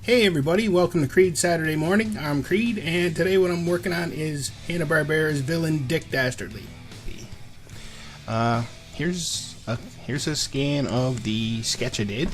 Hey everybody, welcome to Creed Saturday Morning. I'm Creed, and today what I'm working on is Hanna Barbera's villain Dick Dastardly. Here's a scan of the sketch I did,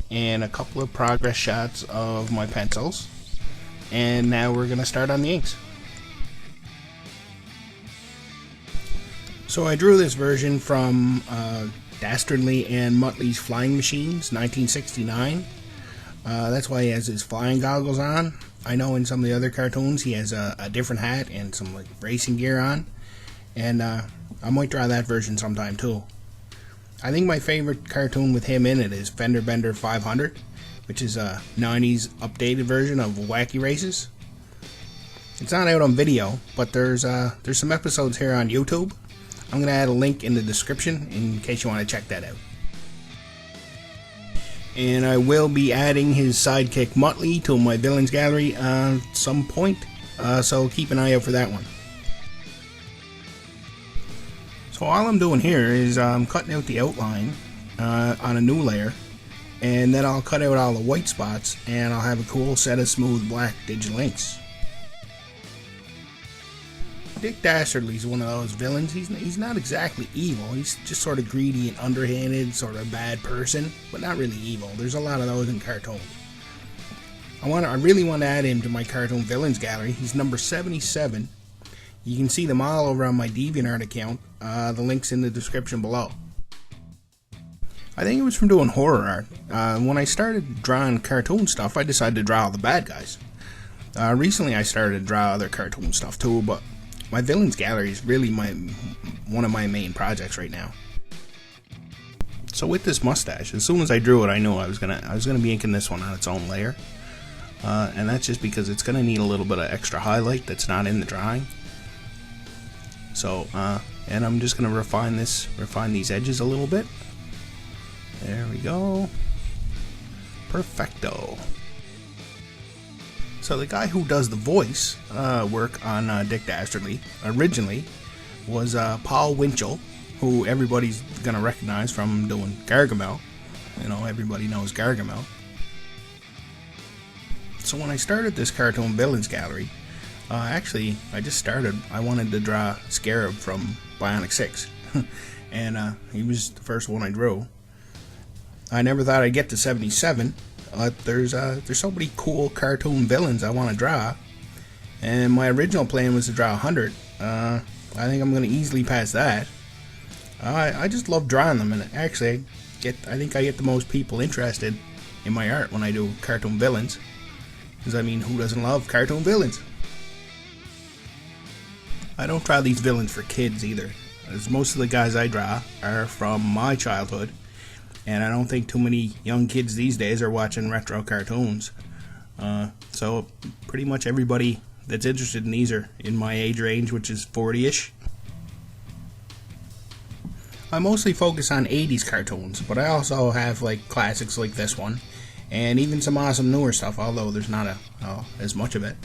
and a couple of progress shots of my pencils. And now we're gonna start on the inks. So I drew this version from Dastardly and Muttley's Flying Machines, 1969. That's why he has his flying goggles on. I know in some of the other cartoons he has a different hat and some like racing gear on. And I might draw that version sometime too. I think my favorite cartoon with him in it is Fender Bender 500, which is a 90s updated version of Wacky Races. It's not out on video, but there's some episodes here on YouTube. I'm going to add a link in the description in case you want to check that out. And I will be adding his sidekick Muttley to my villains gallery at some point, so keep an eye out for that one. So all I'm doing here is I'm cutting out the outline on a new layer, and then I'll cut out all the white spots and I'll have a cool set of smooth black digital inks. Dick Dastardly is one of those villains. He's not exactly evil. He's just sort of greedy and underhanded, sort of a bad person, but not really evil. There's a lot of those in cartoons. I really want to add him to my cartoon villains gallery. He's number 77. You can see them all over on my DeviantArt account. The link's in the description below. I think it was from doing horror art. When I started drawing cartoon stuff, I decided to draw all the bad guys. Recently I started to draw other cartoon stuff too, but my villains gallery is really one of my main projects right now. So with this mustache, as soon as I drew it, I knew I was gonna be inking this one on its own layer, and that's just because it's gonna need a little bit of extra highlight that's not in the drawing. So, and I'm just gonna refine these edges a little bit. There we go. Perfecto. So the guy who does the voice work on Dick Dastardly originally was Paul Winchell, who everybody's gonna recognize from doing Gargamel. You know, everybody knows Gargamel. So when I started this cartoon villains gallery, actually I wanted to draw Scarab from Bionic 6, and he was the first one I drew. I never thought I'd get to 77. There's so many cool cartoon villains I want to draw, and my original plan was to draw 100. I think I'm going to easily pass that. I just love drawing them, and actually I think I get the most people interested in my art when I do cartoon villains, because I mean, who doesn't love cartoon villains? I don't draw these villains for kids either, as most of the guys I draw are from my childhood. And I don't think too many young kids these days are watching retro cartoons. So pretty much everybody that's interested in these are in my age range, which is 40-ish. I mostly focus on 80s cartoons, but I also have like classics like this one, and even some awesome newer stuff, although there's not as much of it.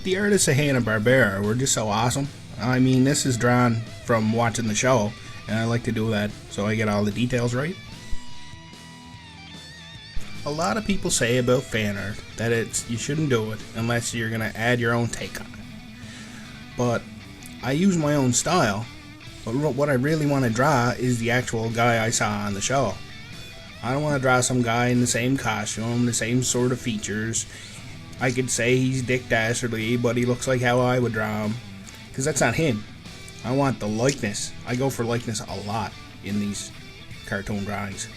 The artists of Hanna Barbera were just so awesome. I mean, this is drawn from watching the show, and I like to do that so I get all the details right. A lot of people say about fan art that you shouldn't do it unless you're gonna add your own take on it. But I use my own style, but what I really want to draw is the actual guy I saw on the show. I don't want to draw some guy in the same costume, the same sort of features. I could say he's Dick Dastardly, but he looks like how I would draw him, because that's not him. I want the likeness. I go for likeness a lot in these cartoon drawings.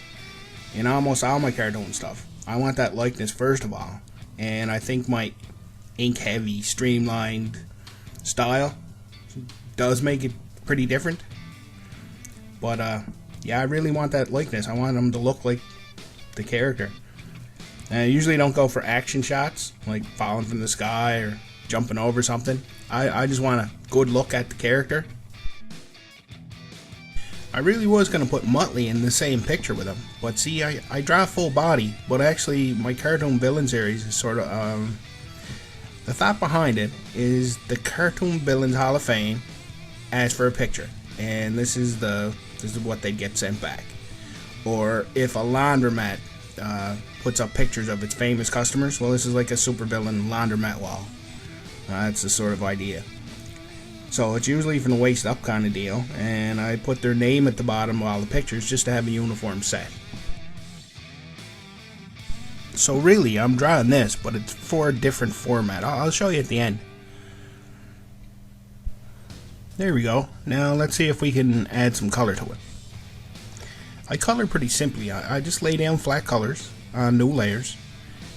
In almost all my cartoon stuff, I want that likeness first of all. And I think my ink-heavy, streamlined style does make it pretty different. But, yeah, I really want that likeness. I want them to look like the character. And I usually don't go for action shots, like falling from the sky or jumping over something. I just want a good look at the character. I really was going to put Muttley in the same picture with him, but see, I draw full body, but actually my cartoon villain series is sort of, the thought behind it is the Cartoon Villains Hall of Fame asks for a picture, and this is what they get sent back. Or if a laundromat puts up pictures of its famous customers. Well, this is like a supervillain laundromat wall. That's the sort of idea. So it's usually from the waist up kind of deal, and I put their name at the bottom of all the pictures just to have a uniform set. So really, I'm drawing this, but it's for a different format. I'll show you at the end. There we go. Now let's see if we can add some color to it. I color pretty simply. I just lay down flat colors on new layers,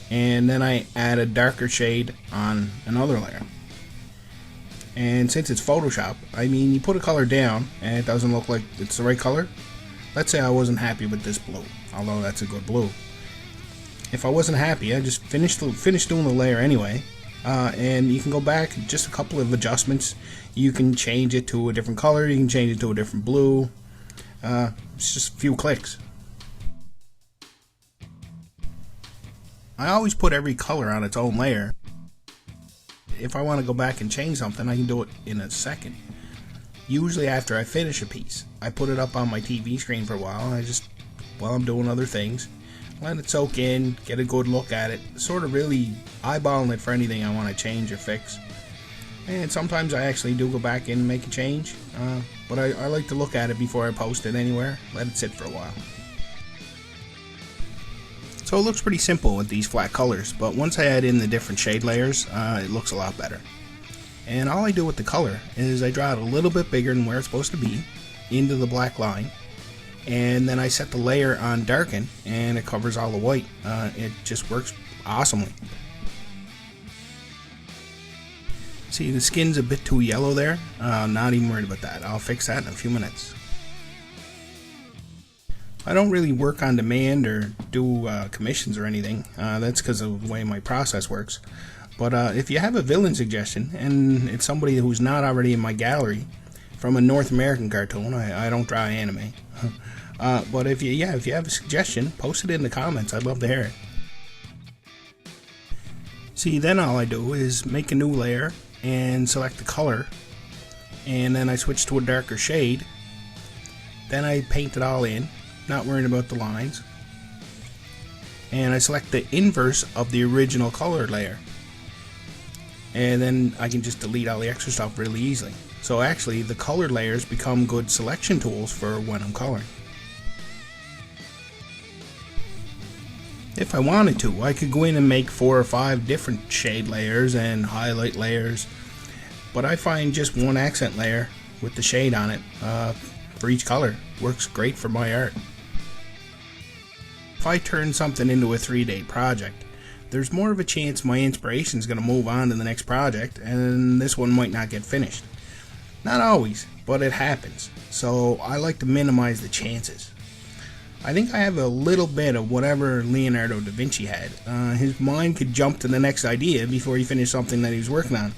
and then I add a darker shade on another layer. And since it's Photoshop, I mean, you put a color down and it doesn't look like it's the right color. Let's say I wasn't happy with this blue, although that's a good blue. If I wasn't happy, I just finish doing the layer anyway, and you can go back, just a couple of adjustments. You can change it to a different color, you can change it to a different blue. It's just a few clicks. I always put every color on its own layer. If I want to go back and change something, I can do it in a second. Usually after I finish a piece, I put it up on my TV screen for a while, and while I'm doing other things, let it soak in, get a good look at it, sort of really eyeballing it for anything I want to change or fix. And sometimes I actually do go back and make a change, but I like to look at it before I post it anywhere, let it sit for a while. So it looks pretty simple with these flat colors, but once I add in the different shade layers, it looks a lot better. And all I do with the color is I draw it a little bit bigger than where it's supposed to be, into the black line, and then I set the layer on darken, and it covers all the white. It just works awesomely. See, the skin's a bit too yellow there. Not even worried about that. I'll fix that in a few minutes. I don't really work on demand or do commissions or anything. That's because of the way my process works. But if you have a villain suggestion, and it's somebody who's not already in my gallery, from a North American cartoon, I don't draw anime. But if you have a suggestion, post it in the comments. I'd love to hear it. See, then all I do is make a new layer and select the color, and then I switch to a darker shade. Then I paint it all in, not worrying about the lines, and I select the inverse of the original color layer, and then I can just delete all the extra stuff really easily. So actually the color layers become good selection tools for when I'm coloring. If I wanted to, I could go in and make 4 or 5 different shade layers and highlight layers, but I find just one accent layer with the shade on it for each color works great for my art. If I turn something into a 3-day project, there's more of a chance my inspiration is going to move on to the next project, and this one might not get finished. Not always, but it happens, so I like to minimize the chances. I think I have a little bit of whatever Leonardo da Vinci had. His mind could jump to the next idea before he finished something that he was working on.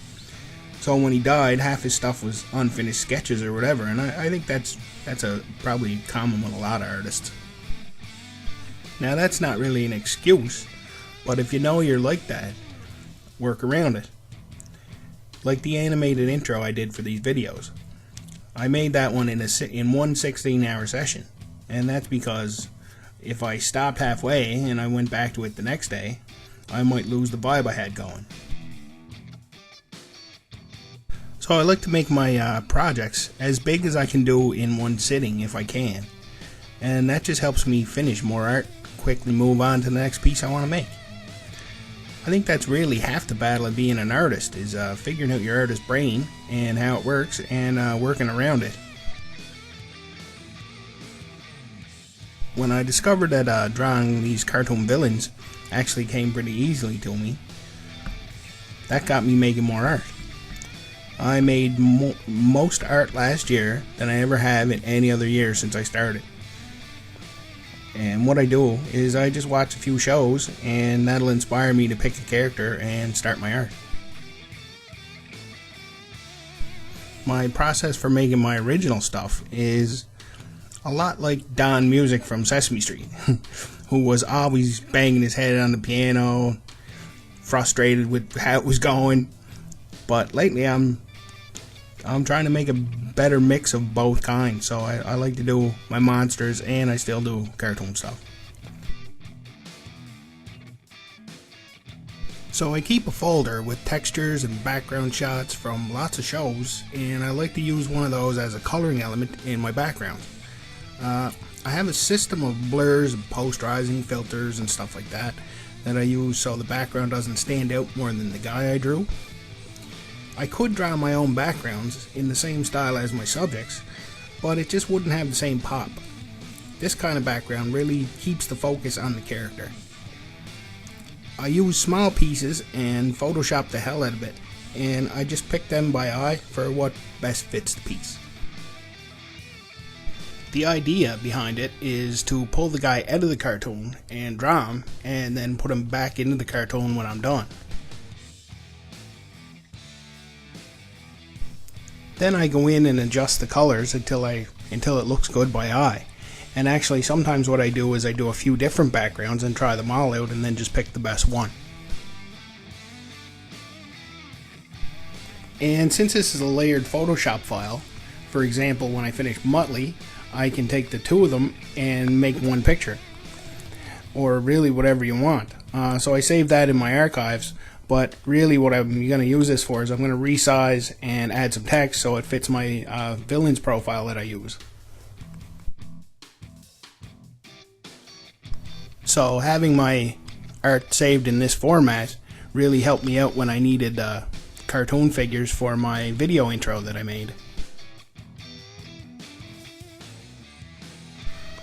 So when he died, half his stuff was unfinished sketches or whatever, and I think that's probably common with a lot of artists. Now that's not really an excuse, but if you know you're like that, work around it. Like the animated intro I did for these videos. I made that one in one 16-hour session. And that's because if I stopped halfway and I went back to it the next day, I might lose the vibe I had going. So I like to make my projects as big as I can do in one sitting if I can. And that just helps me finish more art, quickly move on to the next piece I want to make. I think that's really half the battle of being an artist, is figuring out your artist's brain and how it works and working around it. When I discovered that drawing these cartoon villains actually came pretty easily to me, that got me making more art. I made most art last year than I ever have in any other year since I started. And what I do is I just watch a few shows, and that'll inspire me to pick a character and start my art. My process for making my original stuff is a lot like Don Music from Sesame Street, who was always banging his head on the piano, frustrated with how it was going. But lately I'm trying to make a better mix of both kinds, so I like to do my monsters and I still do cartoon stuff. So I keep a folder with textures and background shots from lots of shows, and I like to use one of those as a coloring element in my background. I have a system of blurs, posterizing, filters, and stuff like that I use so the background doesn't stand out more than the guy I drew. I could draw my own backgrounds in the same style as my subjects, but it just wouldn't have the same pop. This kind of background really keeps the focus on the character. I use small pieces and Photoshop the hell out of it, and I just pick them by eye for what best fits the piece. The idea behind it is to pull the guy out of the cartoon and draw him, and then put him back into the cartoon when I'm done. Then I go in and adjust the colors until it looks good by eye. And actually sometimes what I do is I do a few different backgrounds and try them all out and then just pick the best one. And since this is a layered Photoshop file, for example when I finish Muttley, I can take the two of them and make one picture. Or really whatever you want. So I save that in my archives, but really what I'm going to use this for is I'm going to resize and add some text so it fits my villain's profile that I use. So having my art saved in this format really helped me out when I needed cartoon figures for my video intro that I made.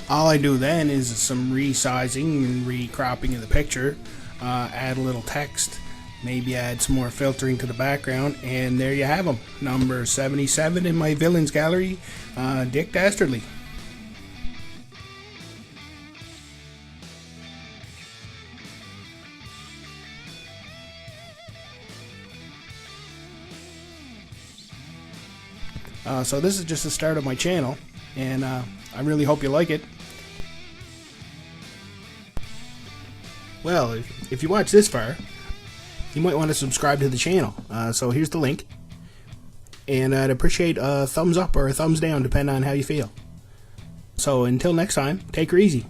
All I do then is some resizing and recropping of the picture, add a little text, maybe add some more filtering to the background, and there you have them. Number 77 in my villains gallery, Dick Dastardly. So this is just the start of my channel, and I really hope you like it. Well, if you watch this far, you might want to subscribe to the channel. So here's the link, and I'd appreciate a thumbs up or a thumbs down depending on how you feel. So until next time, take her easy.